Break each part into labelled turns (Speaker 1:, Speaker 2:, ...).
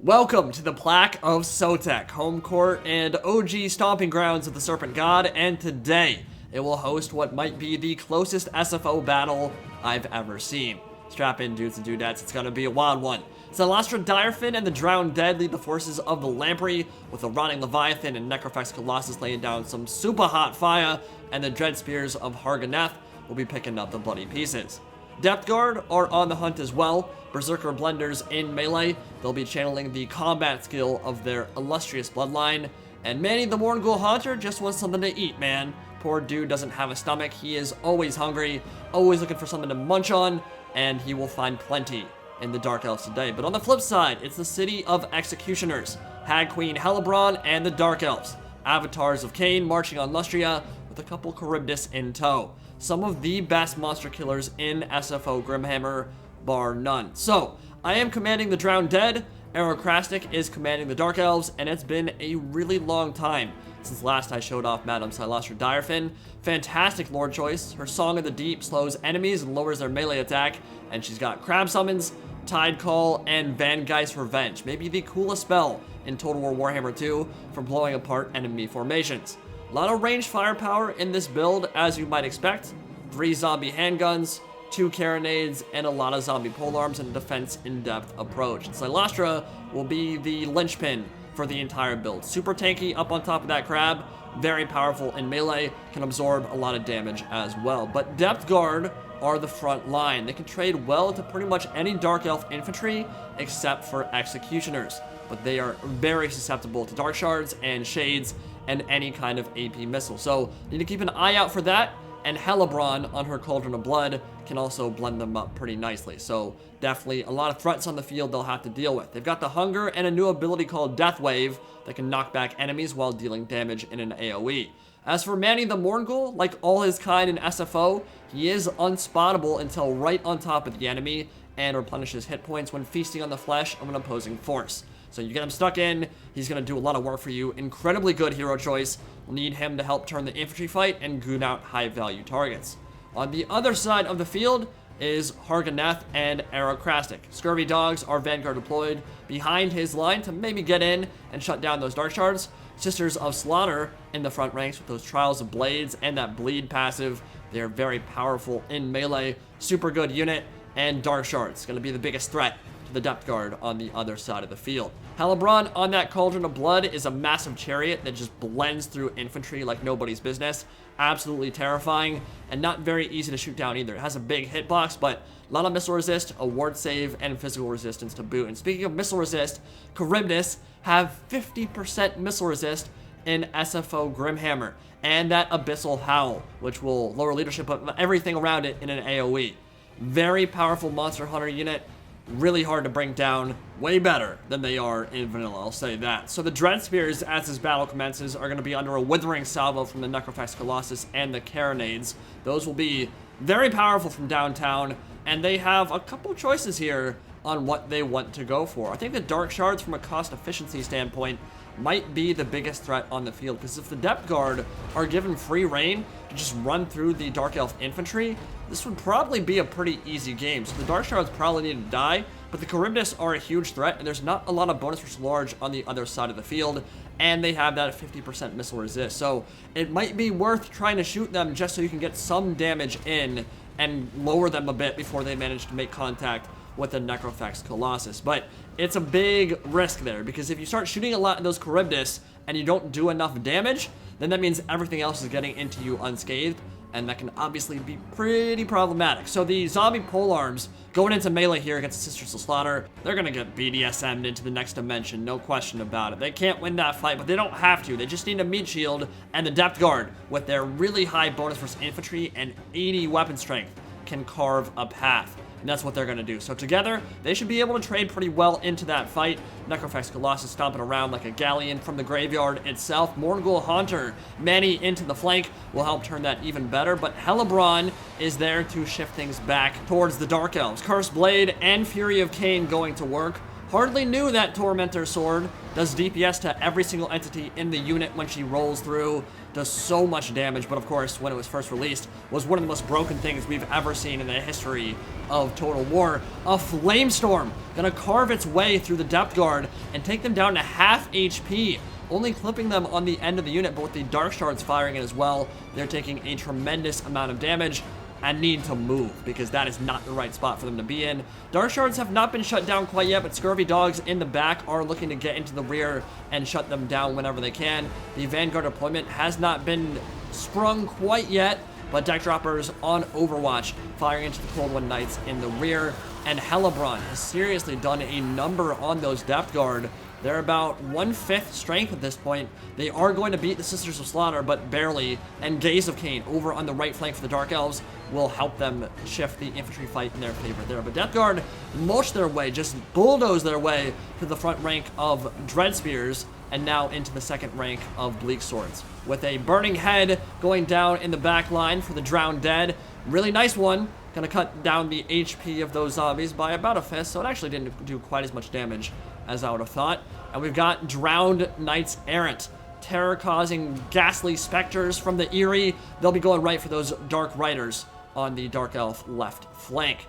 Speaker 1: Welcome to the Plaque of Sotek, home court and OG stomping grounds of the Serpent God, and today it will host what might be the closest SFO battle I've ever seen. Strap in, dudes and dudettes, it's gonna be a wild one. Cylostra, Direfin, and the Drowned Dead lead the forces of the Lamprey, with the Rotting Leviathan and Necrofex Colossus laying down some super hot fire, and the Dread Spears of Har Ganeth will be picking up the bloody pieces. Depth Guard are on the hunt as well. Berserker Blenders in melee, they'll be channeling the combat skill of their illustrious bloodline. And Manny the Mourngul Haunter just wants something to eat, man. Poor dude doesn't have a stomach. He is always hungry, always looking for something to munch on, and he will find plenty in the Dark Elves today. But on the flip side, it's the City of Executioners, Hag Queen Hellebron, and the Dark Elves, avatars of Cain marching on Lustria with a couple Kharibdyss in tow. Some of the best monster killers in SFO Grimhammer, bar none. So, I am commanding the Drowned Dead, Aerocrastic is commanding the Dark Elves, and it's been a really long time since last I showed off Madame Cylostra Direfin. Fantastic lore choice. Her Song of the Deep slows enemies and lowers their melee attack, and she's got Crab Summons, Tide Call, and Vangeist's Revenge. Maybe the coolest spell in Total War Warhammer 2 for blowing apart enemy formations. A lot of ranged firepower in this build, as you might expect. 3 zombie handguns, 2 carronades, and a lot of zombie polearms and a defense in-depth approach. And Cylostra will be the linchpin for the entire build. Super tanky up on top of that crab, very powerful in melee, can absorb a lot of damage as well. But Depth Guard are the front line. They can trade well to pretty much any Dark Elf infantry except for Executioners. But they are very susceptible to Dark Shards and Shades and any kind of AP missile. So need to keep an eye out for that. And Hellebron on her Cauldron of Blood can also blend them up pretty nicely. So definitely a lot of threats on the field they'll have to deal with. They've got the Hunger and a new ability called Death Wave that can knock back enemies while dealing damage in an AoE. As for Manny the Mourngul, like all his kind in SFO, he is unspottable until right on top of the enemy and replenishes hit points when feasting on the flesh of an opposing force. So you get him stuck in, he's going to do a lot of work for you. Incredibly good hero choice. We'll need him to help turn the infantry fight and goon out high-value targets. On the other side of the field is Har Ganeth and Aerocrastic. Scurvy Dogs are Vanguard deployed behind his line to maybe get in and shut down those Dark Shards. Sisters of Slaughter in the front ranks with those Trials of Blades and that Bleed passive. They're very powerful in melee, super good unit, and Dark Shards going to be the biggest threat to the Depth Guard on the other side of the field. Hellebron on that Cauldron of Blood is a massive chariot that just blends through infantry like nobody's business. Absolutely terrifying and not very easy to shoot down either. It has a big hitbox, but a lot of missile resist, a ward save, and physical resistance to boot. And speaking of missile resist, Kharibdyss have 50% missile resist in SFO Grimhammer, and that Abyssal Howl, which will lower leadership of everything around it in an AoE. Very powerful monster hunter unit. Really hard to bring down, way better than they are in vanilla, I'll say that. So the Dread Spears, as this battle commences, are going to be under a withering salvo from the Necrofex Colossus and the carronades. Those will be very powerful from downtown, and they have a couple choices here on what they want to go for. I think the Dark Shards, from a cost efficiency standpoint, might be the biggest threat on the field, because if the Depth Guard are given free reign to just run through the Dark Elf infantry, this would probably be a pretty easy game. So the Dark Shards probably need to die, but the Kharibdyss are a huge threat, and there's not a lot of bonus versus large on the other side of the field, and they have that 50% missile resist. So it might be worth trying to shoot them just so you can get some damage in and lower them a bit before they manage to make contact with the Necrofex Colossus. But it's a big risk there, because if you start shooting a lot of those Kharibdyss and you don't do enough damage, then that means everything else is getting into you unscathed, and that can obviously be pretty problematic. So the zombie polearms going into melee here against the Sisters of Slaughter, they're gonna get BDSM'd into the next dimension, no question about it. They can't win that fight, but they don't have to. They just need a meat shield, and the Depth Guard, with their really high bonus versus infantry and 80 weapon strength, can carve a path. And that's what they're going to do. So together, they should be able to trade pretty well into that fight. Necrofex Colossus stomping around like a galleon from the graveyard itself. Mourngul Haunter, Manny into the flank will help turn that even better. But Hellebron is there to shift things back towards the Dark Elves. Cursed Blade and Fury of Cain going to work Hardly knew that Tormentor Sword does DPS to every single entity in the unit when she rolls through. Does so much damage, but of course, when it was first released, was one of the most broken things we've ever seen in the history of Total War. A Flamestorm gonna carve its way through the depth guard and take them down to half HP, only clipping them on the end of the unit, but with the Dark Shards firing it as well, they're taking a tremendous amount of damage and need to move, because that is not the right spot for them to be in. Dark Shards have not been shut down quite yet, but Scurvy Dogs in the back are looking to get into the rear and shut them down whenever they can. The Vanguard deployment has not been sprung quite yet, but Deck Droppers on Overwatch, firing into the Cold One Knights in the rear. And Hellebron has seriously done a number on those Depth Guard. They're about 1/5 strength at this point. They are going to beat the Sisters of Slaughter, but barely. And Gaze of Cain over on the right flank for the Dark Elves will help them shift the infantry fight in their favor there. But Death Guard mulch their way, just bulldoze their way to the front rank of Dread Spears, and now into the second rank of Bleak Swords. With a Burning Head going down in the back line for the Drowned Dead. Really nice one. Gonna cut down the HP of those zombies by about 1/5, so it actually didn't do quite as much damage as I would have thought. And we've got Drowned Knights Errant, terror-causing ghastly specters from the Eyrie. They'll be going right for those Dark Riders on the Dark Elf left flank.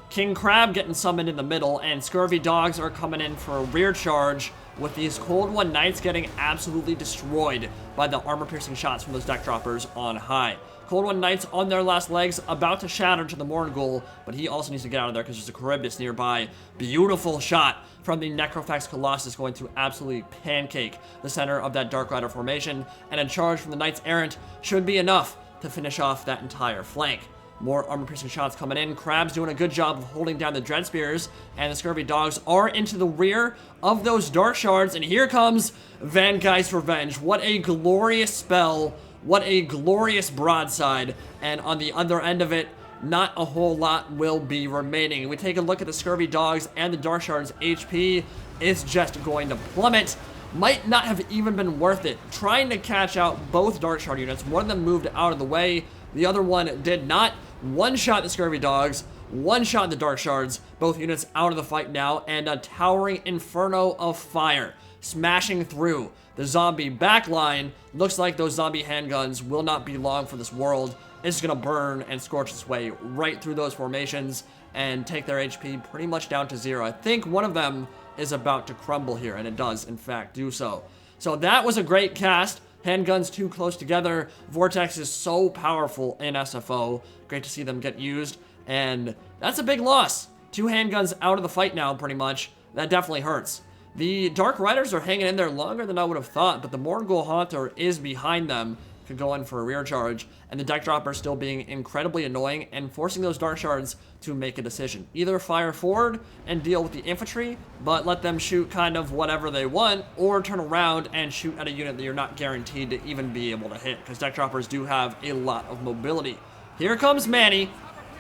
Speaker 1: King Crab getting summoned in the middle, and Scurvy Dogs are coming in for a rear charge, with these Cold One Knights getting absolutely destroyed by the armor-piercing shots from those Deck Droppers on high. Cold One Knights on their last legs, about to shatter to the Morgul, but he also needs to get out of there because there's a Kharibdyss nearby. Beautiful shot from the Necrofex Colossus, going to absolutely pancake the center of that Dark Rider formation, and a charge from the Knights Errant should be enough to finish off that entire flank. More armor-piercing shots coming in. Crab's doing a good job of holding down the Dread Spears, and the Scurvy Dogs are into the rear of those Dark Shards, and here comes Van Guy's Revenge. What a glorious spell. What a glorious broadside. And on the other end of it, not a whole lot will be remaining. We take a look at the Scurvy Dogs and the Dark Shards HP. It's just going to plummet. Might not have even been worth it. Trying to catch out both Dark Shard units. One of them moved out of the way. The other one did not. One shot the Scurvy Dogs. One shot the Dark Shards. Both units out of the fight now. And a towering inferno of fire smashing through the zombie backline. Looks like those zombie handguns will not be long for this world. It's going to burn and scorch its way right through those formations and take their HP pretty much down to 0. I think one of them is about to crumble here, and it does, in fact, do so. So that was a great cast. Handguns too close together. Vortex is so powerful in SFO. Great to see them get used, and that's a big loss. 2 handguns out of the fight now, pretty much. That definitely hurts. The Dark Riders are hanging in there longer than I would have thought, but the Morgul Haunter is behind them. Could go in for a rear charge, and the Deck Dropper still being incredibly annoying and forcing those Dark Shards to make a decision. Either fire forward and deal with the infantry, but let them shoot kind of whatever they want, or turn around and shoot at a unit that you're not guaranteed to even be able to hit, because Deck Droppers do have a lot of mobility. Here comes Manny.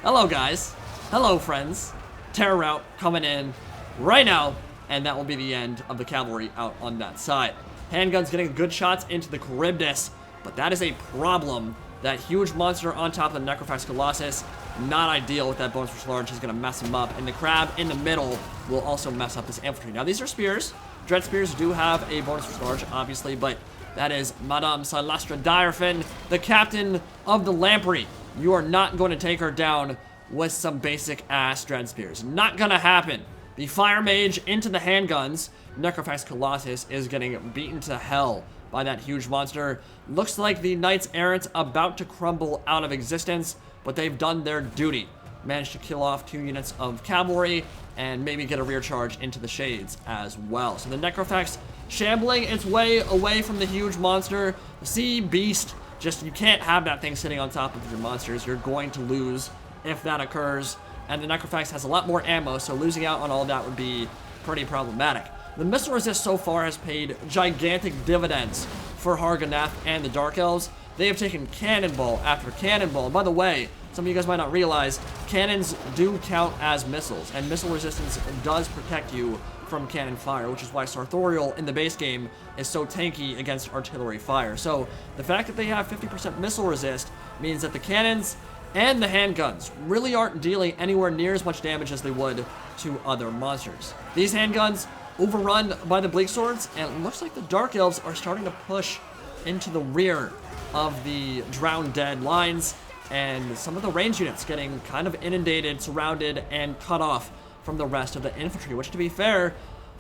Speaker 1: Hello, guys. Hello, friends. Terror Route coming in right now, and that will be the end of the cavalry out on that side. Handguns getting good shots into the Kharibdyss, but that is a problem. That huge monster on top of the Necrofex Colossus, not ideal with that bonus for large. He's going to mess him up. And the Crab in the middle will also mess up this infantry. Now, these are spears. Dread Spears do have a bonus for large, obviously, but that is Madame Cylostra Direfin, the captain of the Lamprey. You are not going to take her down with some basic-ass Dread Spears. Not going to happen. The Fire Mage into the handguns. Necrofex Colossus is getting beaten to hell by that huge monster. Looks like the Knights Errant about to crumble out of existence, but they've done their duty. Managed to kill off 2 units of cavalry and maybe get a rear charge into the shades as well. So the Necrofex shambling its way away from the huge monster. The Sea Beast, just you can't have that thing sitting on top of your monsters. You're going to lose if that occurs. And the Necrofex has a lot more ammo, so losing out on all that would be pretty problematic. The missile resist so far has paid gigantic dividends for Har Ganeth and the Dark Elves. They have taken cannonball after cannonball. By the way, some of you guys might not realize, cannons do count as missiles, and missile resistance does protect you from cannon fire, which is why Sartorial in the base game is so tanky against artillery fire. So the fact that they have 50% missile resist means that the cannons and the handguns really aren't dealing anywhere near as much damage as they would to other monsters. These handguns overrun by the Bleak Swords, and it looks like the Dark Elves are starting to push into the rear of the Drowned Dead lines, and some of the range units getting kind of inundated, surrounded, and cut off from the rest of the infantry, which, to be fair,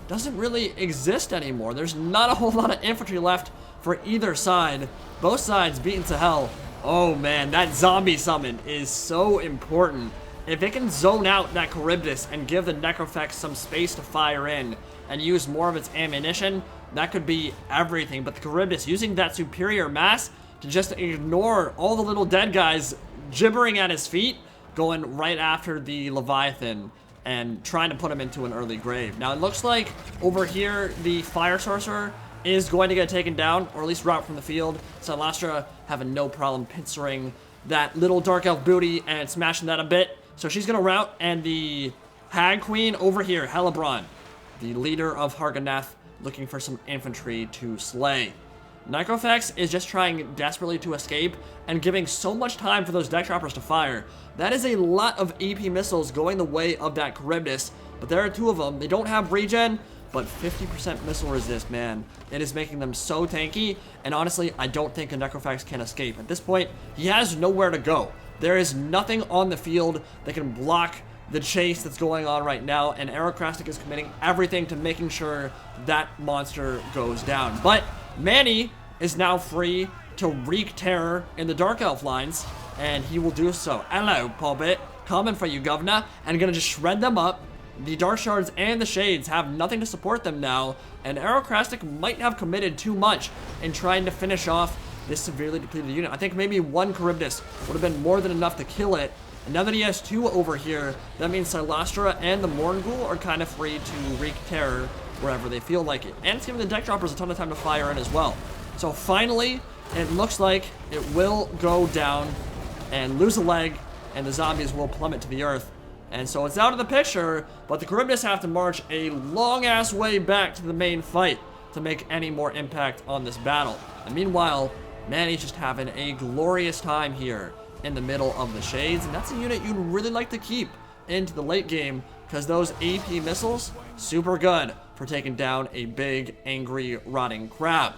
Speaker 1: doesn't really exist anymore. There's not a whole lot of infantry left for either side. Both sides beaten to hell. Oh man, that zombie summon is so important. If it can zone out that Kharibdyss and give the Necrofex some space to fire in and use more of its ammunition, that could be everything. But the Kharibdyss using that superior mass to just ignore all the little dead guys gibbering at his feet, going right after the Leviathan and trying to put him into an early grave. Now it looks like over here the Fire Sorcerer is going to get taken down, or at least route from the field. Cylostra having no problem pincering that little Dark Elf booty and smashing that a bit. So she's going to route, and the Hag Queen over here, Hellebron, the leader of Har Ganeth, looking for some infantry to slay. Necrofex is just trying desperately to escape and giving so much time for those deck droppers to fire. That is a lot of AP missiles going the way of that Kharibdyss, but there are two of them. They don't have regen, but 50% missile resist, man. It is making them so tanky, and honestly, I don't think a Necrofex can escape. At this point, he has nowhere to go. There is nothing on the field that can block the chase that's going on right now, and Aerocrastic is committing everything to making sure that monster goes down. But Manny is now free to wreak terror in the Dark Elf lines, and he will do so. Hello, Pulpit. Coming for you, Governor, and gonna just shred them up. The Dark Shards and the Shades have nothing to support them now, and Aerocrastic might have committed too much in trying to finish off this severely depleted unit. I think maybe one Kharibdyss would have been more than enough to kill it. And now that he has two over here, that means Cylostra and the Mourngul are kind of free to wreak terror wherever they feel like it. And it's giving the deck droppers a ton of time to fire in as well. So finally, it looks like it will go down and lose a leg, and the zombies will plummet to the earth. And so it's out of the picture, but the Kharibdyss have to march a long-ass way back to the main fight to make any more impact on this battle. And meanwhile, Manny's just having a glorious time here in the middle of the Shades, and that's a unit you'd really like to keep into the late game, because those AP missiles, super good for taking down a big, angry, rotting crab.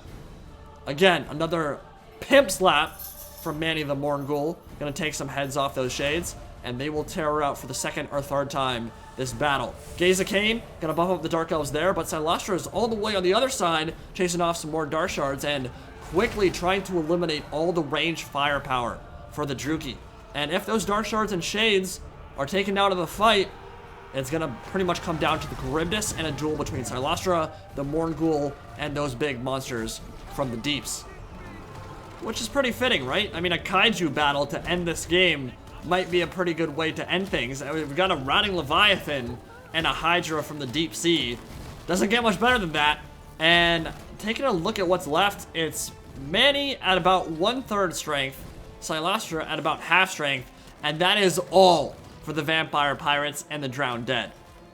Speaker 1: Again, another pimp slap from Manny the Mourngul. Gonna take some heads off those Shades, and they will terror out for the second or third time this battle. Gaze of Cain, gonna buff up the Dark Elves there, but Cylostra is all the way on the other side, chasing off some more Dark Shards, and quickly trying to eliminate all the range firepower for the Druki. And if those Dark Shards and Shades are taken out of the fight, it's gonna pretty much come down to the Kharibdyss and a duel between Cylostra, the Mourngul, and those big monsters from the deeps. Which is pretty fitting, right? I mean, a kaiju battle to end this game might be a pretty good way to end things. I mean, we've got a Rotting Leviathan and a Hydra from the deep sea. Doesn't get much better than that. And taking a look at what's left, it's Manny at about 1/3 strength, Cylostra at about half strength, and that is all for the Vampire Pirates and the Drowned Dead.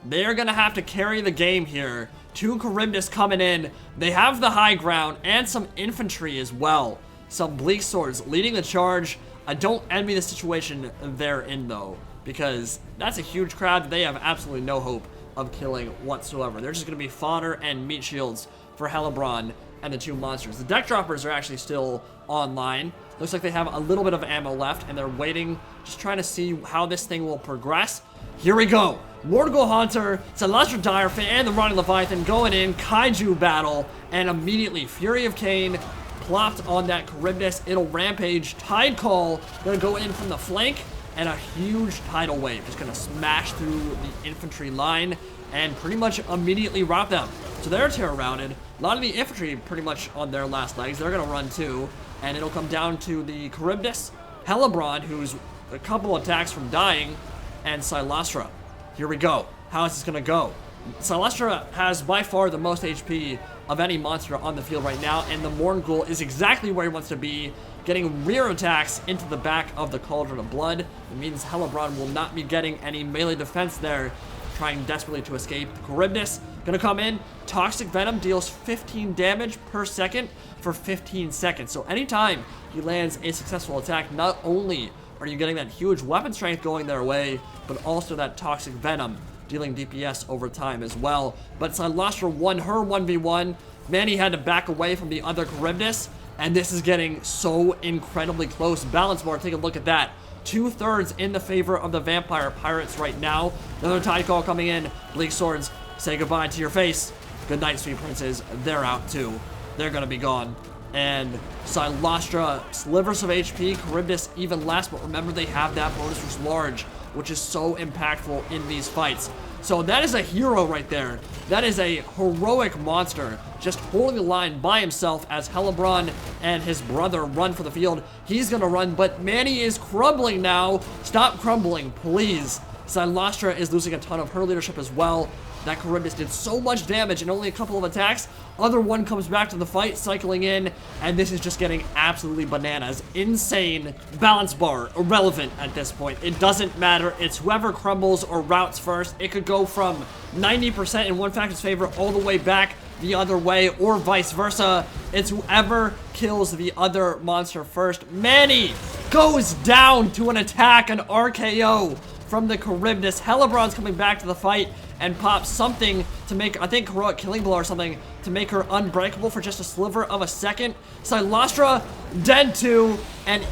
Speaker 1: They are gonna have to carry the game here. Two Kharibdyss coming in. They have the high ground and some infantry as well. Some Bleak Swords leading the charge. I don't envy the situation they're in though, because that's a huge crowd that they have absolutely no hope of killing whatsoever. They're just gonna be fodder and meat shields for Hellebron and the two monsters. The deck droppers are actually still online. Looks like they have a little bit of ammo left, and they're waiting, just trying to see how this thing will progress. Here we go. Mourngul Haunter, Cylostra Direfin, and the Rotting Leviathan going in. Kaiju battle, and immediately Fury of Cain plopped on that Kharibdyss. It'll rampage. Tide Call gonna go in from the flank, and a huge tidal wave is gonna smash through the infantry line and pretty much immediately rout them. So they're terror routed. A lot of the infantry pretty much on their last legs. They're gonna run too, and it'll come down to the Kharibdyss, Hellebron, who's a couple attacks from dying, and Cylostra. Here we go. How is this gonna go? Cylostra has by far the most HP of any monster on the field right now, and the Mourngul is exactly where he wants to be, getting rear attacks into the back of the Cauldron of Blood. It means Hellebron will not be getting any melee defense there, trying desperately to escape. The Kharibdyss gonna come in. Toxic Venom deals 15 damage per second for 15 seconds. So anytime he lands a successful attack, not only are you getting that huge weapon strength going their way, but also that toxic venom dealing DPS over time as well. But Cylostra won her 1v1. Manny had to back away from the other Kharibdyss, and this is getting so incredibly close. Balance bar, take a look at that. 2/3 in the favor of the Vampire Pirates right now. Another tide call coming in. Bleak Swords, say goodbye to your face. Good night, sweet princes. They're out too. They're gonna be gone. And Cylostra, slivers of HP, Kharibdyss even less, but remember they have that bonus versus large, which is so impactful in these fights. So that is a hero right there. That is a heroic monster, just holding the line by himself as Hellebron and his brother run for the field. He's gonna run, but Manny is crumbling now. Stop crumbling, please. Cylostra is losing a ton of her leadership as well. That Kharibdyss did so much damage in only a couple of attacks. Other one comes back to the fight, cycling in, and this is just getting absolutely bananas. Insane. Balance bar, irrelevant at this point. It doesn't matter. It's whoever crumbles or routes first. It could go from 90% in one factor's favor all the way back the other way, or vice versa. It's whoever kills the other monster first. Manny goes down to an attack, an RKO from the Kharibdyss. Hellebron's coming back to the fight and pops something to make, I think, heroic killing blow or something, to make her unbreakable for just a sliver of a second. Cylostra dead too, and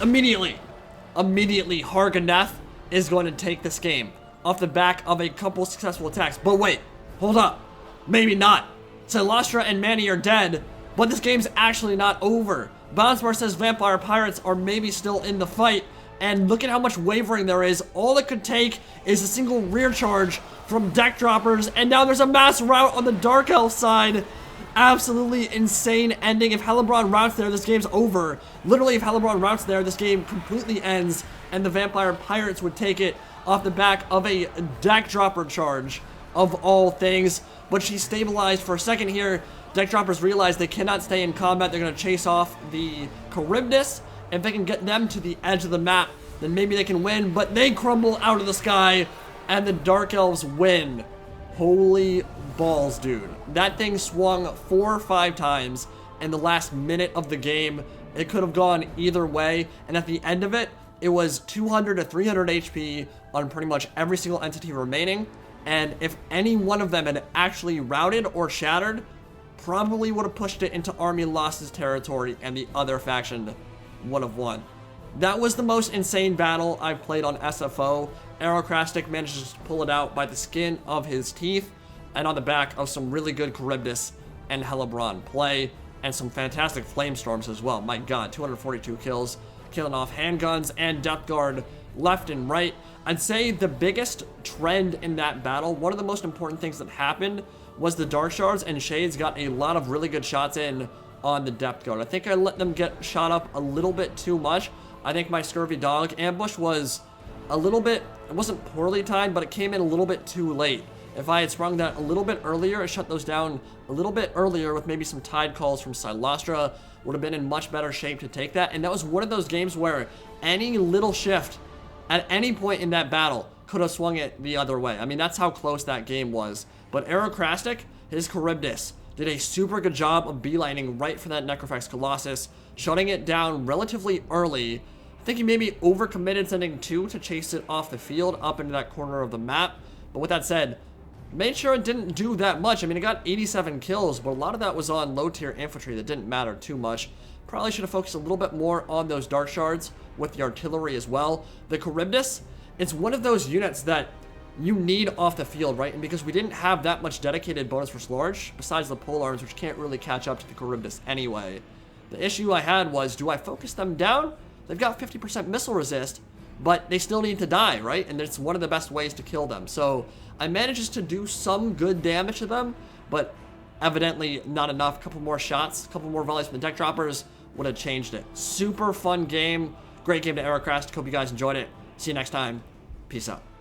Speaker 1: immediately Har Ganeth is going to take this game off the back of a couple successful attacks. But wait, hold up, maybe not. Cylostra and Manny are dead, but this game's actually not over. Balance bar says Vampire Pirates are maybe still in the fight, and look at how much wavering there is. All it could take is a single rear charge from deck droppers, and now there's a mass rout on the Dark Elf side. Absolutely insane ending. If Hellebron routes there, this game's over. Literally, if Hellebron routes there, this game completely ends, and the Vampire Pirates would take it off the back of a deck dropper charge, of all things. But she stabilized for a second here. Deck droppers realize they cannot stay in combat. They're going to chase off the Kharibdyss. If they can get them to the edge of the map, then maybe they can win, but they crumble out of the sky, and the Dark Elves win. Holy balls, dude. That thing swung 4 or 5 times in the last minute of the game. It could have gone either way, and at the end of it, it was 200 to 300 HP on pretty much every single entity remaining, and if any one of them had actually routed or shattered, probably would have pushed it into army losses territory, and the other faction would have won. That was the most insane battle I've played on SFO. Aerocrastic manages to pull it out by the skin of his teeth, and on the back of some really good Kharibdyss and Hellebron play, and some fantastic Flamestorms as well. My god, 242 kills, killing off handguns and Death Guard left and right. I'd say the biggest trend in that battle, one of the most important things that happened, was the Dark Shards and Shades got a lot of really good shots in on the Depth Guard. I think I let them get shot up a little bit too much. I think my Scurvy Dog ambush was a little bit, it wasn't poorly timed, but it came in a little bit too late. If I had sprung that a little bit earlier, I shut those down a little bit earlier with maybe some tide calls from Cylostra, would have been in much better shape to take that. And that was one of those games where any little shift at any point in that battle could have swung it the other way. I mean, that's how close that game was. But Aerocrastic, his Kharibdyss, did a super good job of beelining right for that Necrofex Colossus, shutting it down relatively early. I think he maybe overcommitted, sending 2 to chase it off the field up into that corner of the map. But with that said, made sure it didn't do that much. I mean, it got 87 kills, but a lot of that was on low-tier infantry that didn't matter too much. Probably should have focused a little bit more on those Dark Shards with the artillery as well. The Kharibdyss, it's one of those units that you need off the field, right? And because we didn't have that much dedicated bonus for large, besides the pole arms, which can't really catch up to the Kharibdyss anyway, the issue I had was, do I focus them down? They've got 50% missile resist, but they still need to die, right? And it's one of the best ways to kill them. So I managed to do some good damage to them, but evidently not enough. A couple more shots, a couple more volleys from the deck droppers would have changed it. Super fun game. Great game to Aerocrastic. Hope you guys enjoyed it. See you next time. Peace out.